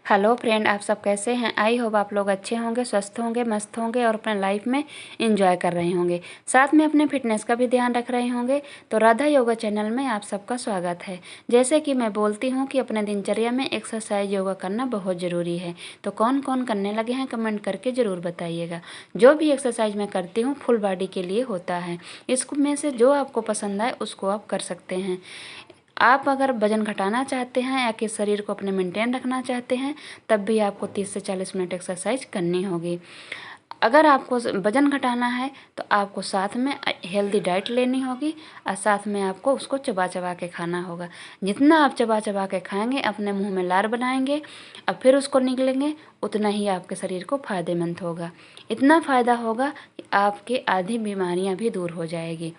Hello friend, आप सब कैसे हैं। आई होप आप लोग अच्छे होंगे, स्वस्थ होंगे, मस्त होंगे और अपने लाइफ में एंजॉय कर रहे होंगे, साथ में अपने फिटनेस का भी ध्यान रख रहे होंगे। तो राधा योगा चैनल में आप सबका स्वागत है। जैसे कि मैं बोलती हूं कि अपने दिनचर्या में एक्सरसाइज योगा करना बहुत ज़रूरी है। तो कौन कौन करने लगे हैं कमेंट करके ज़रूर बताइएगा। जो भी एक्सरसाइज मैं करती हूँ फुल बॉडी के लिए होता है। इसमें से जो आपको पसंद आए उसको आप कर सकते हैं। आप अगर वज़न घटाना चाहते हैं या कि शरीर को अपने मेंटेन रखना चाहते हैं तब भी आपको 30 से 40 मिनट एक्सरसाइज करनी होगी। अगर आपको वज़न घटाना है तो आपको साथ में हेल्दी डाइट लेनी होगी और साथ में आपको उसको चबा चबा के खाना होगा। जितना आप चबा चबा के खाएंगे, अपने मुंह में लार बनाएंगे और फिर उसको निगलेंगे, उतना ही आपके शरीर को फ़ायदेमंद होगा। इतना फ़ायदा होगा कि आपकी आधी बीमारियां भी दूर हो जाएगी।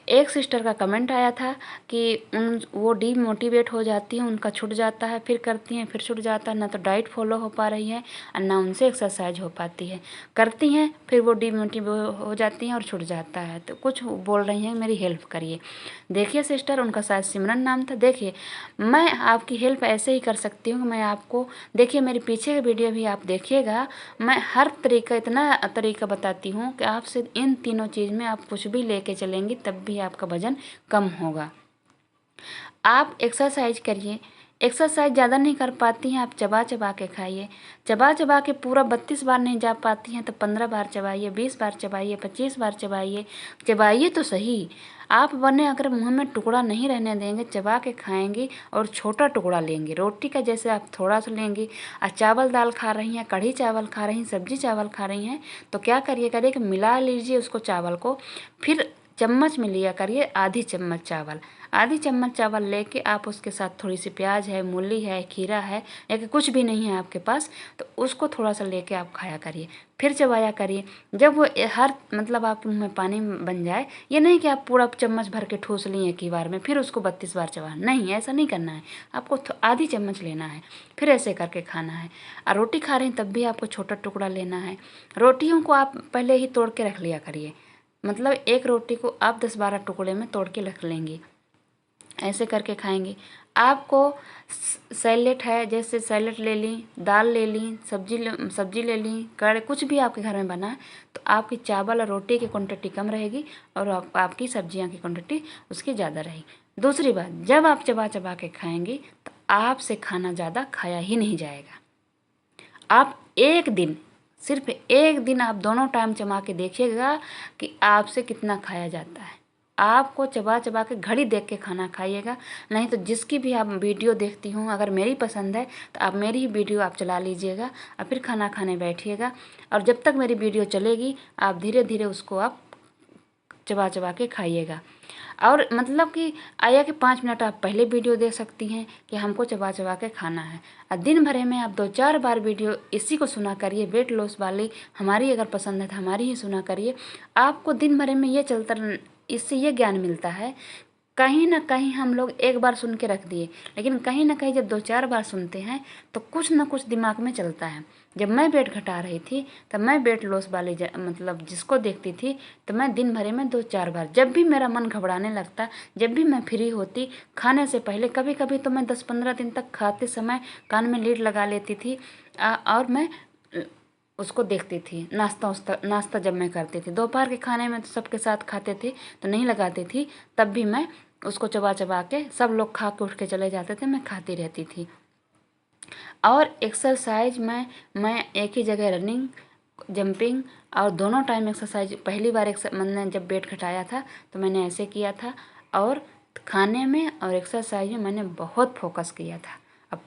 एक सिस्टर का कमेंट आया था कि वो डीमोटिवेट हो जाती हैं, उनका छूट जाता है, फिर करती हैं फिर छूट जाता है, ना तो डाइट फॉलो हो पा रही है और ना उनसे एक्सरसाइज हो पाती है। करती हैं फिर वो डीमोटिवेट हो जाती हैं और छूट जाता है। तो कुछ बोल रही हैं मेरी हेल्प करिए। देखिए सिस्टर, उनका शायद सिमरन नाम था। देखिए, मैं आपकी हेल्प ऐसे ही कर सकती हूँ। मैं आपको, देखिए मेरे पीछे का वीडियो भी आप देखिएगा, मैं हर तरीका, इतना तरीका बताती हूँ कि आपसे इन तीनों चीज़ में आप कुछ भी लेके चलेंगी तब भी आपका वज़न कम होगा। आप एक्सरसाइज करिए। एक्सरसाइज ज़्यादा नहीं कर पाती हैं, आप चबा चबा के खाइए। चबा चबा के पूरा 32 बार नहीं जा पाती हैं तो 15 बार चबाइए, 20 बार चबाइए, 25 बार चबाइए। चबाइए तो सही। आप बने अगर मुंह में टुकड़ा नहीं रहने देंगे, चबा के खाएंगी और छोटा टुकड़ा लेंगी, रोटी का जैसे आप थोड़ा सा लेंगी। और चावल दाल खा रही हैं, कढ़ी चावल खा रही हैं, सब्जी चावल खा रही हैं, तो क्या करिए कि मिला लीजिए उसको चावल को, फिर चम्मच में लिया करिए आधी चम्मच चावल। आधी चम्मच चावल लेके आप उसके साथ थोड़ी सी प्याज है, मूली है, खीरा है, या कि कुछ भी नहीं है आपके पास तो उसको थोड़ा सा लेके आप खाया करिए, फिर चबाया करिए। जब वो हर मतलब आपके मुंह में पानी बन जाए, ये नहीं कि आप पूरा चम्मच भर के ठूस लिए एक ही बार में फिर उसको 32 बार चबाना, नहीं, ऐसा नहीं करना है। आपको आधी चम्मच लेना है, फिर ऐसे करके खाना है। और रोटी खा रहे हैं तब भी आपको छोटा टुकड़ा लेना है। रोटियों को आप पहले ही तोड़ के रख लिया करिए, मतलब एक रोटी को आप 10-12 टुकड़े में तोड़ के रख लेंगी, ऐसे करके खाएंगे। आपको सैलेड है, जैसे सैलेड ले ली, दाल ले ली, सब्जी ले ली, कढ़ी, कुछ भी आपके घर में बना है तो आपकी चावल और रोटी की क्वांटिटी कम रहेगी और आपकी सब्जियां की क्वांटिटी उसकी ज़्यादा रहेगी। दूसरी बात, जब आप चबा चबा के खाएंगी तो आपसे खाना ज़्यादा खाया ही नहीं जाएगा। आप एक दिन, सिर्फ एक दिन आप दोनों टाइम चबा के देखिएगा कि आपसे कितना खाया जाता है। आपको चबा चबा के घड़ी देख के खाना खाइएगा, नहीं तो जिसकी भी आप वीडियो देखती हूँ, अगर मेरी पसंद है तो आप मेरी ही वीडियो आप चला लीजिएगा और फिर खाना खाने बैठिएगा। और जब तक मेरी वीडियो चलेगी आप धीरे धीरे उसको आप चबा चबा के खाइएगा। और मतलब कि आया कि 5 मिनट आप पहले वीडियो देख सकती हैं कि हमको चबा चबा के खाना है, और दिन भर में आप 2-4 बार वीडियो इसी को सुना करिए, वेट लॉस वाली हमारी अगर पसंद है तो हमारी ही सुना करिए। आपको दिन भर में ये चलता, इससे ये ज्ञान मिलता है। कहीं ना कहीं हम लोग एक बार सुन के रख दिए, लेकिन कहीं ना कहीं जब 2-4 बार सुनते हैं तो कुछ ना कुछ दिमाग में चलता है। जब मैं वेट घटा रही थी तब मैं वेट लॉस वाली मतलब जिसको देखती थी तो मैं दिन भर में 2-4 बार, जब भी मेरा मन घबराने लगता, जब भी मैं फ्री होती, खाने से पहले कभी कभी तो मैं 10-15 दिन तक खाते समय कान में लीड लगा लेती थी और मैं उसको देखती थी। नाश्ता जब मैं करती थी, दोपहर के खाने में तो सबके साथ खाते थे तो नहीं लगाती थी, तब भी मैं उसको चबा चबा के, सब लोग खा के उठ के चले जाते थे, मैं खाती रहती थी। और एक्सरसाइज में मैं एक ही जगह रनिंग, जंपिंग और दोनों टाइम एक्सरसाइज, पहली बार मैंने जब वेट घटाया था तो मैंने ऐसे किया था। और खाने में और एक्सरसाइज में मैंने बहुत फोकस किया था। अब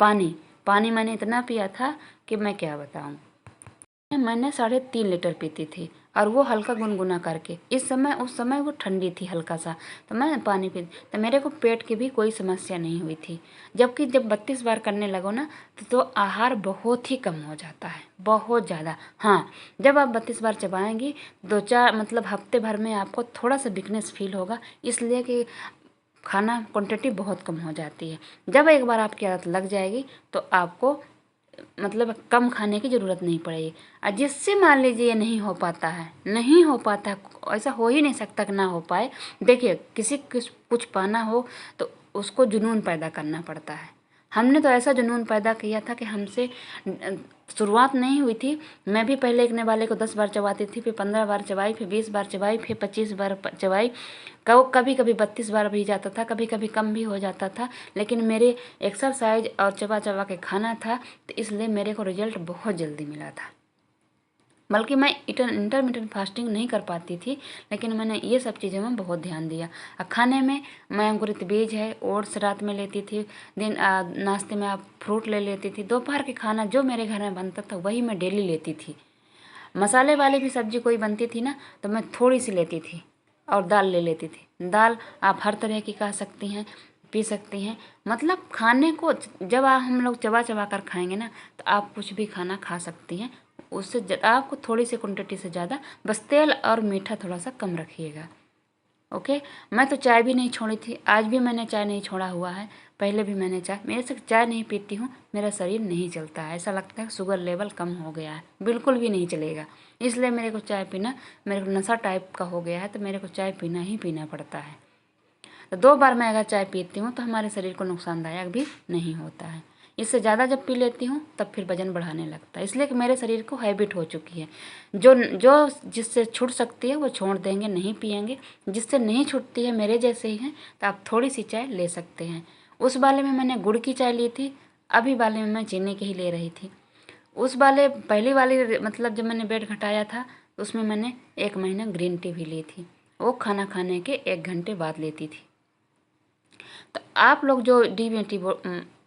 पानी मैंने इतना पिया था कि मैं क्या बताऊँ। मैंने 3.5 लीटर पीती थी और वो हल्का गुनगुना करके। उस समय वो ठंडी थी हल्का सा, तो मैं पानी पी, तो मेरे को पेट की भी कोई समस्या नहीं हुई थी। जबकि जब 32 बार करने लगो ना तो आहार बहुत ही कम हो जाता है, बहुत ज़्यादा। हाँ, जब आप 32 बार चबाएंगी 2-4 मतलब हफ्ते भर में आपको थोड़ा सा वीकनेस फील होगा, इसलिए कि खाना क्वांटिटी बहुत कम हो जाती है। जब एक बार आपकी आदत लग जाएगी तो आपको मतलब कम खाने की ज़रूरत नहीं पड़ेगी। और जिससे मान लीजिए नहीं हो पाता है, नहीं हो पाता, ऐसा हो ही नहीं सकता कि ना हो पाए। देखिए, कुछ पाना हो तो उसको जुनून पैदा करना पड़ता है। हमने तो ऐसा जुनून पैदा किया था कि हमसे शुरुआत नहीं हुई थी। मैं भी पहले एक निवाले को 10 बार चबाती थी, फिर 15 बार चबाई, फिर 20 बार चबाई, फिर 25 बार चबाई। कभी कभी 32 बार भी जाता था, कभी कभी कम भी हो जाता था। लेकिन मेरे एक्सरसाइज और चबा चबा के खाना था, तो इसलिए मेरे को रिजल्ट बहुत जल्दी मिला था। बल्कि मैं इंटरमिटेंट फास्टिंग नहीं कर पाती थी, लेकिन मैंने ये सब चीज़ों में बहुत ध्यान दिया। खाने में मैं अंकुरित बीज है, ओट्स रात में लेती थी, नाश्ते में आप फ्रूट ले लेती थी। दोपहर के खाना जो मेरे घर में बनता था वही मैं डेली लेती थी। मसाले वाली भी सब्जी कोई बनती थी ना, तो मैं थोड़ी सी लेती थी और दाल ले लेती थी। दाल आप हर तरह की खा सकती हैं, पी सकती हैं। मतलब खाने को जब हम लोग चबा चबा कर खाएंगे ना, तो आप कुछ भी खाना खा सकती हैं। उससे आपको थोड़ी सी क्वांटिटी से ज़्यादा, बस तेल और मीठा थोड़ा सा कम रखिएगा। ओके। मैं तो चाय भी नहीं छोड़ी थी, आज भी मैंने चाय नहीं छोड़ा हुआ है। पहले भी मैंने मेरे से चाय नहीं पीती हूँ, मेरा शरीर नहीं चलता है, ऐसा लगता है शुगर लेवल कम हो गया है, बिल्कुल भी नहीं चलेगा। इसलिए मेरे को चाय पीना, मेरे को नशा टाइप का हो गया है, तो मेरे को चाय पीना ही पीना पड़ता है। तो 2 बार मैं अगर चाय पीती हूँ तो हमारे शरीर को नुकसानदायक भी नहीं होता है। इससे ज़्यादा जब पी लेती हूँ तब फिर वजन बढ़ाने लगता है, इसलिए कि मेरे शरीर को हैबिट हो चुकी है। जो जो जिससे छूट सकती है वो छोड़ देंगे, नहीं पियेंगे। जिससे नहीं छूटती है, मेरे जैसे ही हैं, तो आप थोड़ी सी चाय ले सकते हैं। उस वाले में मैंने गुड़ की चाय ली थी, अभी वाले में मैं चीनी की ही ले रही थी। उस वाले पहली वाली मतलब जब मैंने वेट घटाया था, उसमें मैंने 1 महीना ग्रीन टी भी ली थी, वो खाना खाने के 1 घंटे बाद लेती थी। तो आप लोग जो डीबीटी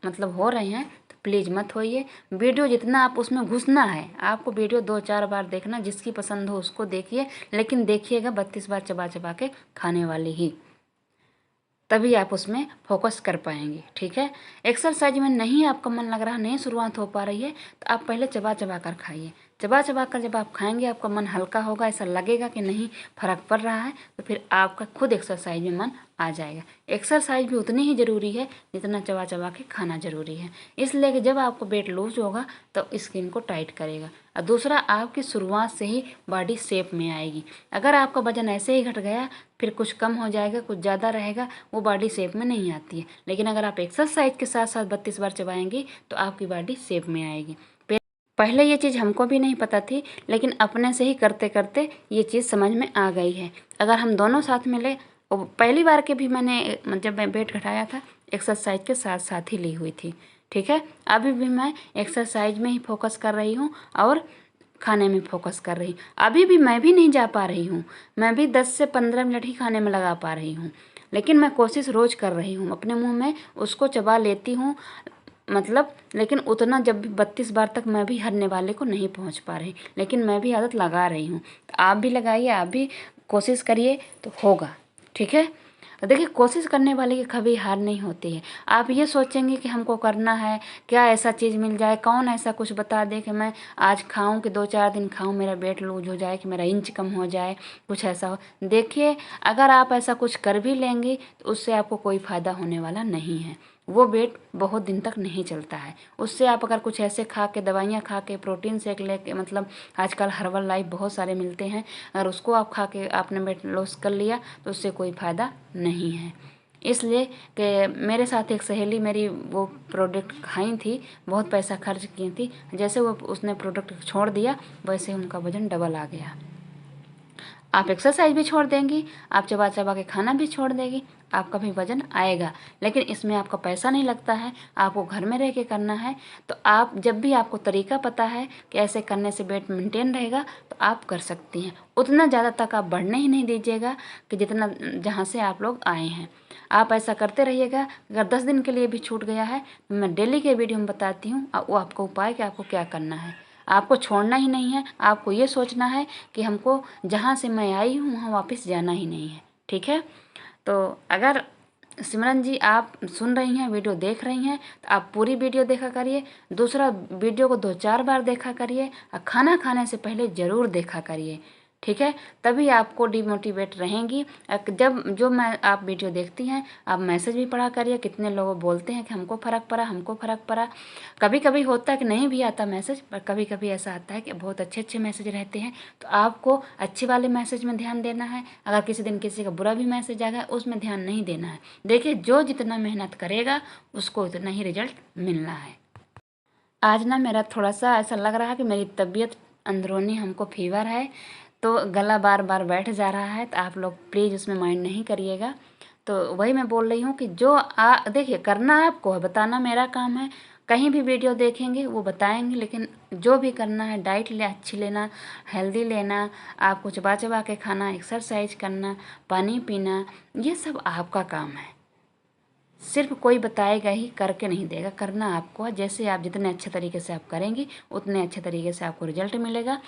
मतलब हो रहे हैं, तो प्लीज़ मत होइए। वीडियो जितना आप उसमें घुसना है, आपको वीडियो 2-4 बार देखना, जिसकी पसंद हो उसको देखिए, लेकिन देखिएगा 32 बार चबा चबा के खाने वाली ही, तभी आप उसमें फोकस कर पाएंगे। ठीक है। एक्सरसाइज में नहीं आपका मन लग रहा, नहीं शुरुआत हो पा रही है, तो आप पहले चबा चबा कर खाइए। चबा चबा कर जब आप खाएंगे, आपका मन हल्का होगा, ऐसा लगेगा कि नहीं फर्क पड़ रहा है, तो फिर आपका खुद एक्सरसाइज में मन आ जाएगा। एक्सरसाइज भी उतनी ही ज़रूरी है जितना चबा चबा के खाना ज़रूरी है। इसलिए कि जब आपको वेट लूज होगा तो स्किन को टाइट करेगा, और दूसरा आपकी शुरुआत से ही बॉडी शेप में आएगी। अगर आपका वजन ऐसे ही घट गया, फिर कुछ कम हो जाएगा, कुछ ज़्यादा रहेगा, वो बॉडी शेप में नहीं आती है। लेकिन अगर आप एक्सरसाइज के साथ साथ 32 बार चबाएंगी तो आपकी बॉडी शेप में आएगी। पहले ये चीज़ हमको भी नहीं पता थी, लेकिन अपने से ही करते करते ये चीज़ समझ में आ गई है। अगर हम दोनों साथ में ले, पहली बार के भी मैंने जब मैं वेट घटाया था, एक्सरसाइज के साथ साथ ही ली हुई थी। ठीक है। अभी भी मैं एक्सरसाइज में ही फोकस कर रही हूँ और खाने में फोकस कर रही हूँ। अभी भी मैं भी नहीं जा पा रही हूँ, मैं भी 10 से 15 मिनट ही खाने में लगा पा रही हूँ, लेकिन मैं कोशिश रोज़ कर रही हूँ। अपने मुंह में उसको चबा लेती हूँ, मतलब, लेकिन उतना जब भी 32 बार तक मैं भी हर निवाले को नहीं पहुँच पा रही, लेकिन मैं भी आदत लगा रही हूँ। तो आप भी लगाइए, आप भी कोशिश करिए, तो होगा। ठीक है। देखिए, कोशिश करने वाले की कभी हार नहीं होती है। आप ये सोचेंगे कि हमको करना है, क्या ऐसा चीज़ मिल जाए, कौन ऐसा कुछ बता दे कि मैं आज खाऊं, कि 2-4 दिन खाऊं, मेरा वेट लूज हो जाए, कि मेरा इंच कम हो जाए, कुछ ऐसा हो। देखिए, अगर आप ऐसा कुछ कर भी लेंगे तो उससे आपको कोई फ़ायदा होने वाला नहीं है। वो वेट बहुत दिन तक नहीं चलता है। उससे आप अगर कुछ ऐसे खा के, दवाइयाँ खा के, प्रोटीन शेक लेके, मतलब आजकल हर्बल लाइफ बहुत सारे मिलते हैं, अगर उसको आप खा के आपने वेट लॉस कर लिया तो उससे कोई फ़ायदा नहीं है। इसलिए कि मेरे साथ एक सहेली मेरी वो प्रोडक्ट खाई थी, बहुत पैसा खर्च की थी, जैसे वो उसने प्रोडक्ट छोड़ दिया वैसे उनका वज़न डबल आ गया। आप एक्सरसाइज भी छोड़ देंगी, आप चबा चबा के खाना भी छोड़ देगी, आपका भी वज़न आएगा। लेकिन इसमें आपका पैसा नहीं लगता है, आपको घर में रह के करना है। तो आप जब भी आपको तरीका पता है कि ऐसे करने से वेट मेंटेन रहेगा, तो आप कर सकती हैं। उतना ज़्यादा तक आप बढ़ने ही नहीं दीजिएगा कि जितना जहाँ से आप लोग आए हैं। आप ऐसा करते रहिएगा। अगर 10 दिन के लिए भी छूट गया है तो मैं डेली के वीडियो में बताती हूँ, वो आपको उपाय कि आपको क्या करना है। आपको छोड़ना ही नहीं है, आपको ये सोचना है कि हमको जहाँ से मैं आई हूँ वहाँ वापस जाना ही नहीं है। ठीक है। तो अगर सिमरन जी आप सुन रही हैं, वीडियो देख रही हैं, तो आप पूरी वीडियो देखा करिए। दूसरा, वीडियो को 2-4 बार देखा करिए, और खाना खाने से पहले ज़रूर देखा करिए। ठीक है, तभी आपको डिमोटिवेट रहेंगी। जब जो मैं आप वीडियो देखती हैं, आप मैसेज भी पढ़ा करिए, कितने लोग बोलते हैं कि हमको फ़र्क पड़ा, हमको फ़र्क पड़ा। कभी कभी होता है कि नहीं भी आता मैसेज, पर कभी कभी ऐसा आता है कि बहुत अच्छे अच्छे मैसेज रहते हैं, तो आपको अच्छे वाले मैसेज में ध्यान देना है। अगर किसी दिन किसी का बुरा भी मैसेज आ गया, उसमें ध्यान नहीं देना है। देखिए, जो जितना मेहनत करेगा उसको उतना ही रिजल्ट मिलना है। आज ना मेरा थोड़ा सा ऐसा लग रहा है कि मेरी तबीयत अंदरूनी, हमको फीवर है, तो गला बार बार बैठ जा रहा है, तो आप लोग प्लीज़ उसमें माइंड नहीं करिएगा। तो वही मैं बोल रही हूँ कि जो देखिए, करना आपको है, बताना मेरा काम है। कहीं भी वीडियो देखेंगे वो बताएंगे, लेकिन जो भी करना है, डाइट अच्छी लेना, हेल्दी लेना, आपको चबा चबा के खाना, एक्सरसाइज करना, पानी पीना, ये सब आपका काम है। सिर्फ कोई बताएगा ही, करके नहीं देगा, करना आपको है। जैसे आप जितने अच्छे तरीके से आप करेंगी, उतने अच्छे तरीके से आपको रिजल्ट मिलेगा।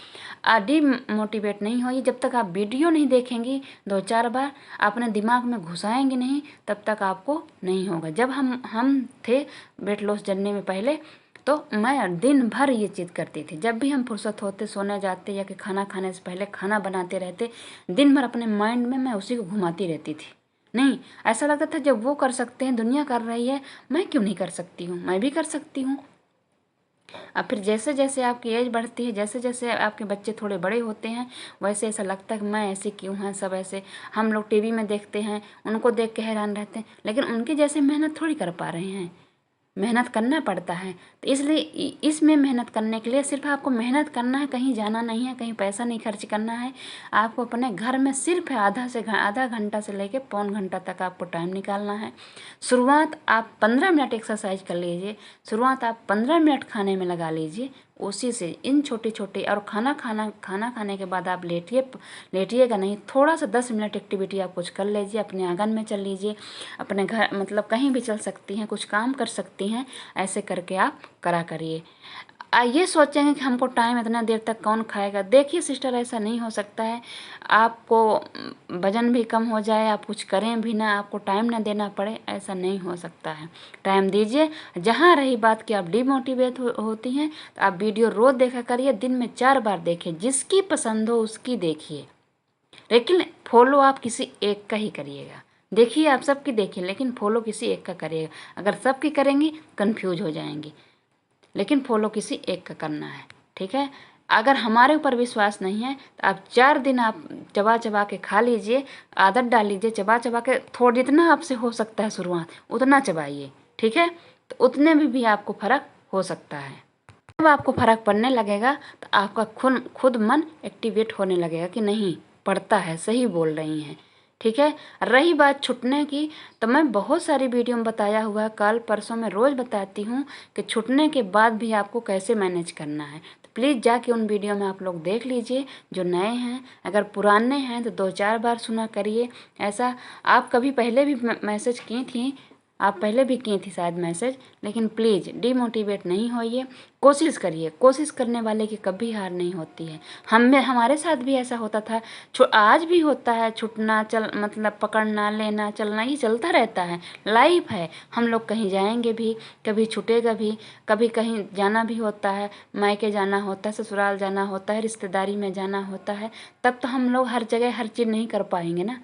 डिमोटिवेट नहीं होइए। जब तक आप वीडियो नहीं देखेंगी 2-4 बार, अपने दिमाग में घुसाएंगे नहीं, तब तक आपको नहीं होगा। जब हम थे वेट लॉस जर्नी में पहले, तो मैं दिन भर ये चीज़ करती थी। जब भी हम फुर्सत होते, सोने जाते या कि खाना खाने से पहले खाना बनाते रहते, दिन भर अपने माइंड में मैं उसी को घुमाती रहती थी। नहीं, ऐसा लगता था जब वो कर सकते हैं, दुनिया कर रही है, मैं क्यों नहीं कर सकती हूँ, मैं भी कर सकती हूँ। अब फिर जैसे जैसे आपकी एज बढ़ती है, जैसे जैसे आपके बच्चे थोड़े बड़े होते हैं, वैसे ऐसा लगता है कि मैं ऐसे क्यों हैं, सब ऐसे। हम लोग टीवी में देखते हैं, उनको देख के हैरान रहते हैं, लेकिन उनके जैसे मेहनत थोड़ी कर पा रहे हैं। मेहनत करना पड़ता है। तो इसलिए इसमें मेहनत करने के लिए सिर्फ आपको मेहनत करना है, कहीं जाना नहीं है, कहीं पैसा नहीं खर्च करना है। आपको अपने घर में सिर्फ आधा घंटा से लेके पौन घंटा तक आपको टाइम निकालना है। शुरुआत आप 15 मिनट एक्सरसाइज कर लीजिए, शुरुआत आप 15 मिनट खाने में लगा लीजिए। उसी से इन छोटे छोटे, और खाना खाने के बाद आप लेटिएगा नहीं, थोड़ा सा 10 मिनट एक्टिविटी आप कुछ कर लीजिए। अपने आंगन में चल लीजिए, अपने घर, मतलब कहीं भी चल सकती हैं, कुछ काम कर सकती हैं। ऐसे करके आप करा करिए। ये सोचेंगे कि हमको टाइम इतना देर तक कौन खाएगा। देखिए सिस्टर, ऐसा नहीं हो सकता है। आपको वजन भी कम हो जाए, आप कुछ करें भी ना, आपको टाइम ना देना पड़े, ऐसा नहीं हो सकता है। टाइम दीजिए। जहाँ रही बात कि आप डिमोटिवेट होती हैं, तो आप वीडियो रोज़ देखा करिए, दिन में 4 बार देखिए, जिसकी पसंद हो उसकी देखिए, लेकिन फॉलो आप किसी एक का ही करिएगा। देखिए, आप सबकी देखिए, लेकिन फॉलो किसी एक का करिएगा। अगर सबकी करेंगी कंफ्यूज हो जाएंगी, लेकिन फॉलो किसी एक का करना है, ठीक है। अगर हमारे ऊपर विश्वास नहीं है, तो आप 4 दिन आप चबा चबा के खा लीजिए, आदत डाल लीजिए, चबा चबा के थोड़ा जितना आपसे हो सकता है शुरुआत उतना चबाइए, ठीक है। तो उतने में भी आपको फ़र्क हो सकता है। जब आपको फ़र्क पड़ने लगेगा, तो आपका खुद मन एक्टिवेट होने लगेगा कि नहीं, पड़ता है, सही बोल रही हैं, ठीक है। रही बात छूटने की, तो मैं बहुत सारी वीडियो में बताया हुआ है, कल परसों में रोज़ बताती हूँ कि छूटने के बाद भी आपको कैसे मैनेज करना है। तो प्लीज़ जाके उन वीडियो में आप लोग देख लीजिए, जो नए हैं। अगर पुराने हैं तो 2-4 बार सुना करिए। ऐसा आप कभी पहले भी मैसेज की थी, आप पहले भी की थी शायद मैसेज, लेकिन प्लीज़ डिमोटिवेट नहीं होइए, कोशिश करिए। कोशिश करने वाले की कभी हार नहीं होती है। हमारे साथ भी ऐसा होता था, आज भी होता है। छूटना, मतलब पकड़ना, लेना, चलना, ये चलता रहता है, लाइफ है। हम लोग कहीं जाएंगे भी, कभी छूटेगा भी, कभी कहीं जाना भी होता है, मायके जाना होता है, ससुराल जाना होता है, रिश्तेदारी में जाना होता है। तब तो हम लोग हर जगह हर चीज़ नहीं कर पाएंगे ना।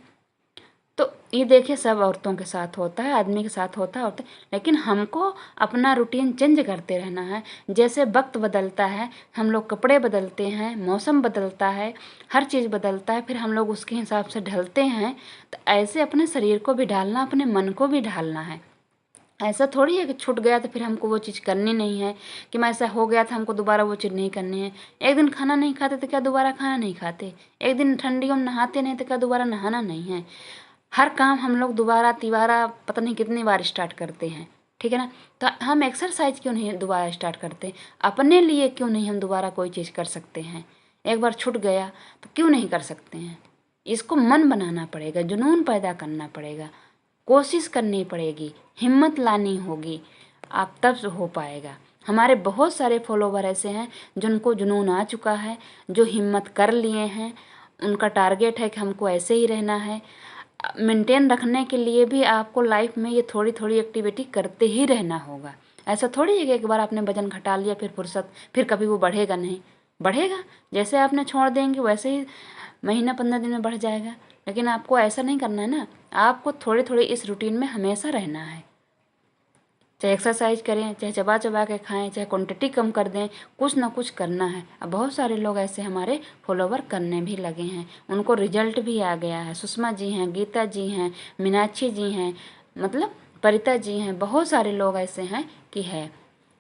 तो ये देखिए, सब औरतों के साथ होता है, आदमी के साथ होता है, लेकिन हमको अपना रूटीन चेंज करते रहना है। जैसे वक्त बदलता है, हम लोग कपड़े बदलते हैं, मौसम बदलता है, हर चीज़ बदलता है, फिर हम लोग उसके हिसाब से ढलते हैं। तो ऐसे अपने शरीर को भी ढालना, अपने मन को भी ढालना है। ऐसा थोड़ी है कि छूट गया तो फिर हमको वो चीज़ करनी नहीं है, कि मैं ऐसा हो गया था हमको दोबारा वो चीज़ नहीं करनी है। एक दिन खाना नहीं खाते तो क्या दोबारा खाना नहीं खाते? एक दिन ठंडियों में नहाते नहीं तो क्या दोबारा नहाना नहीं है? हर काम हम लोग दोबारा तिबारा पता नहीं कितनी बार स्टार्ट करते हैं, ठीक है ना। तो हम एक्सरसाइज क्यों नहीं दोबारा स्टार्ट करते? अपने लिए क्यों नहीं हम दोबारा कोई चीज़ कर सकते हैं? एक बार छूट गया तो क्यों नहीं कर सकते हैं? इसको मन बनाना पड़ेगा, जुनून पैदा करना पड़ेगा, कोशिश करनी पड़ेगी, हिम्मत लानी होगी, आप तब से हो पाएगा। हमारे बहुत सारे फॉलोवर ऐसे हैं जिनको जुनून आ चुका है, जो हिम्मत कर लिए हैं, उनका टारगेट है कि हमको ऐसे ही रहना है। मेंटेन रखने के लिए भी आपको लाइफ में ये थोड़ी थोड़ी एक्टिविटी करते ही रहना होगा। ऐसा थोड़ी है कि एक बार आपने वजन घटा लिया फिर फुर्सत, फिर कभी वो बढ़ेगा नहीं। बढ़ेगा, जैसे आपने छोड़ देंगे वैसे ही महीना 15 दिन में बढ़ जाएगा। लेकिन आपको ऐसा नहीं करना है ना, आपको थोड़े थोड़े इस रूटीन में हमेशा रहना है। चाहे एक्सरसाइज करें, चाहे चबा चबा के खाएं, चाहे क्वांटिटी कम कर दें, कुछ ना कुछ करना है। अब बहुत सारे लोग ऐसे हमारे फॉलोवर करने भी लगे हैं, उनको रिजल्ट भी आ गया है। सुषमा जी हैं, गीता जी हैं, मीनाक्षी जी हैं, मतलब परिता जी हैं, बहुत सारे लोग ऐसे हैं कि है।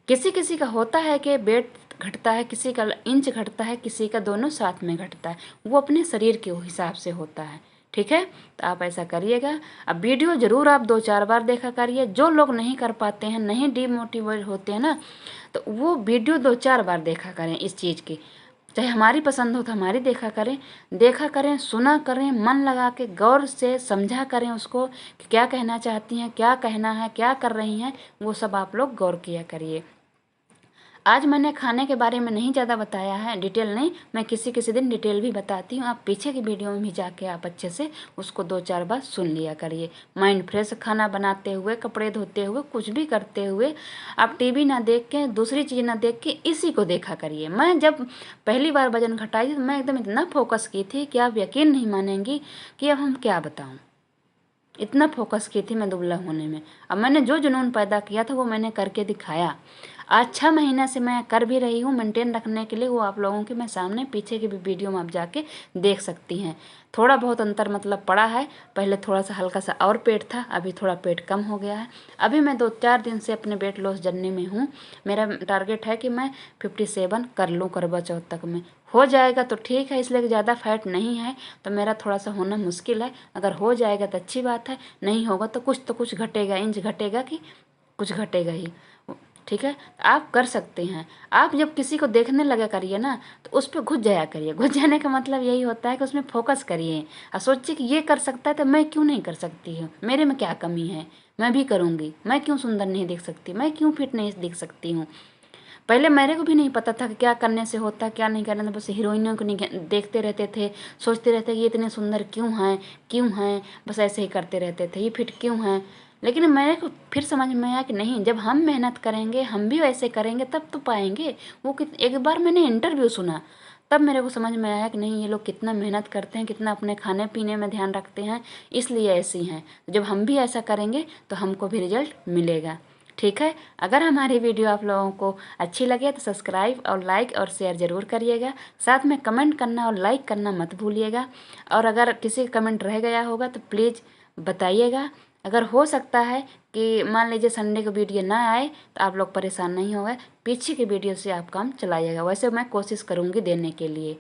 किसी किसी का होता है कि वेट घटता है, किसी का इंच घटता है, किसी का दोनों साथ में घटता है, वो अपने शरीर के हिसाब से होता है। ठीक है, तो आप ऐसा करिएगा। अब वीडियो ज़रूर आप 2-4 बार देखा करिए। जो लोग नहीं कर पाते हैं, नहीं डीमोटिवेट होते हैं ना, तो वो वीडियो 2-4 बार देखा करें इस चीज़ की। चाहे हमारी पसंद हो तो हमारी देखा करें, सुना करें, मन लगा के गौर से समझा करें उसको कि क्या कहना चाहती हैं, क्या कहना है, क्या कर रही हैं, वो सब आप लोग गौर किया करिए। आज मैंने खाने के बारे में नहीं ज़्यादा बताया है, डिटेल नहीं, मैं किसी दिन डिटेल भी बताती हूँ। आप पीछे की वीडियो में भी जाके आप अच्छे से उसको 2-4 बार सुन लिया करिए। माइंड फ्रेश, खाना बनाते हुए, कपड़े धोते हुए, कुछ भी करते हुए आप टीवी ना देख के, दूसरी चीज़ ना देख के इसी को देखा करिए। मैं जब पहली बार वजन घटाई तो मैं एकदम इतना फोकस की थी कि आप यकीन नहीं मानेंगी कि अब हम क्या बताऊँ। इतना फोकस की थी मैं दुबला होने में। अब मैंने जो जुनून पैदा किया था वो मैंने करके दिखाया। आज 6 महीना से मैं कर भी रही हूँ मेंटेन रखने के लिए। वो आप लोगों के मैं सामने पीछे की भी वीडियो में आप जाके देख सकती हैं। थोड़ा बहुत अंतर मतलब पड़ा है। पहले थोड़ा सा हल्का सा और पेट था, अभी थोड़ा पेट कम हो गया है। अभी मैं 2-4 दिन से अपने वेट लॉस जर्नी में हूँ। मेरा टारगेट है कि मैं 57 कर लूँ करवा चौथ तक में। हो जाएगा तो ठीक है, इसलिए ज़्यादा फैट नहीं है तो मेरा थोड़ा सा होना मुश्किल है। अगर हो जाएगा तो अच्छी बात है, नहीं होगा तो कुछ घटेगा, इंच घटेगा कि कुछ घटेगा ही। ठीक है, आप कर सकते हैं। आप जब किसी को देखने लगा करिए ना तो उस पर घुस जाया करिए। घुस जाने का मतलब यही होता है कि उसमें फोकस करिए और सोचिए कि ये कर सकता है तो मैं क्यों नहीं कर सकती हूँ, मेरे में क्या कमी है, मैं भी करूँगी। मैं क्यों सुंदर नहीं दिख सकती, मैं क्यों फिट नहीं दिख सकती हूँ। पहले मेरे को भी नहीं पता था कि क्या करने से होता है, क्या नहीं करने से। बस हीरोइनों को नहीं देखते रहते थे, सोचते रहते कि ये इतने सुंदर क्यों हैं, बस ऐसे ही करते रहते थे, ये फिट क्यों हैं। लेकिन मेरे को फिर समझ में आया कि नहीं, जब हम मेहनत करेंगे, हम भी वैसे करेंगे तब तो पाएंगे। एक बार मैंने इंटरव्यू सुना, तब मेरे को समझ में आया कि नहीं, ये लोग कितना मेहनत करते हैं, कितना अपने खाने पीने में ध्यान रखते हैं, इसलिए ऐसी हैं। जब हम भी ऐसा करेंगे तो हमको भी रिजल्ट मिलेगा। ठीक है, अगर हमारी वीडियो आप लोगों को अच्छी लगे तो सब्सक्राइब और लाइक और शेयर ज़रूर करिएगा। साथ में कमेंट करना और लाइक करना मत भूलिएगा। और अगर किसी का कमेंट रह गया होगा तो प्लीज़ बताइएगा। अगर हो सकता है कि मान लीजिए संडे को वीडियो ना आए तो आप लोग परेशान नहीं होंगे, पीछे की वीडियो से आप काम चलाइएगा। वैसे मैं कोशिश करूँगी देने के लिए।